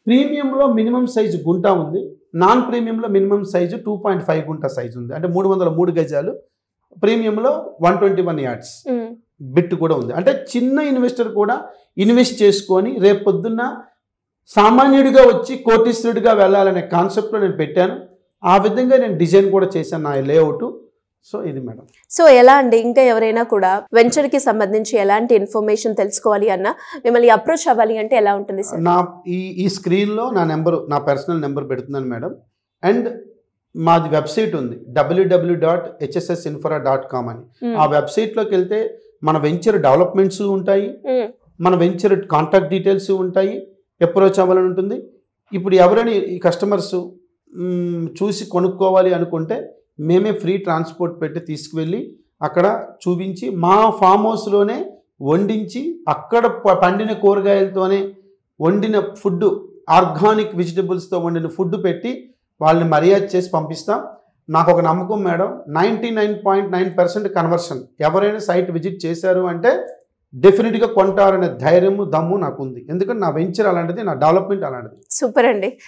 ప్రీమియంలో minimum size గుంట ఉంది, non ప్రీమియంలో minimum size 2.5 గుంట సైజు ఉంది, అంటే 303 గజాలు. ప్రీమియంలో 121 యార్డ్స్ బిట్ కూడా ఉంది. అంటే చిన్న ఇన్వెస్టర్ కూడా ఇన్వెస్ట్ చేసుకొని రేపు పొద్దున్న సామాన్యుడిగా వచ్చి కోటీశ్వరుడిగా వెళ్ళాలనే కాన్సెప్ట్లో నేను పెట్టాను. ఆ విధంగా నేను డిజైన్ కూడా చేశాను నా లేఅవుట్. సో ఇది మేడం. సో ఎలా అండి, ఇంకా ఎవరైనా కూడా వెంచర్కి సంబంధించి ఎలాంటి ఇన్ఫర్మేషన్ తెలుసుకోవాలి అన్నా మిమ్మల్ని అప్రోచ్ అవ్వాలి అంటే ఎలా ఉంటుంది సార్? నా ఈ స్క్రీన్లో నా పర్సనల్ నెంబర్ పెడుతున్నాను మేడం. అండ్ మాది వెబ్సైట్ ఉంది www.hssinfra.com అని. ఆ వెబ్సైట్లోకి వెళ్తే మన వెంచర్ డెవలప్మెంట్స్ ఉంటాయి, మన వెంచర్ కాంటాక్ట్ డీటెయిల్స్ ఉంటాయి, అప్రోచ్ అవ్వాలని ఉంటుంది. ఇప్పుడు ఎవరైనా ఈ కస్టమర్స్ చూసి కొనుక్కోవాలి అనుకుంటే మేమే ఫ్రీ ట్రాన్స్పోర్ట్ పెట్టి తీసుకువెళ్ళి అక్కడ చూపించి మా ఫామ్ హౌస్లోనే వండించి అక్కడ పండిన కూరగాయలతోనే వండిన ఫుడ్, ఆర్గానిక్ వెజిటబుల్స్తో వండిన ఫుడ్ పెట్టి వాళ్ళని మర్యాద చేసి పంపిస్తాం. నాకు ఒక నమ్మకం మేడం, 99.9% కన్వర్షన్. ఎవరైనా సైట్ విజిట్ చేశారు అంటే డెఫినెట్గా కొంటారనే ధైర్యము దమ్ము నాకు ఉంది. ఎందుకంటే నా వెంచర్ అలాంటిది, నా డెవలప్మెంట్ అలాంటిది. సూపర్ అండి.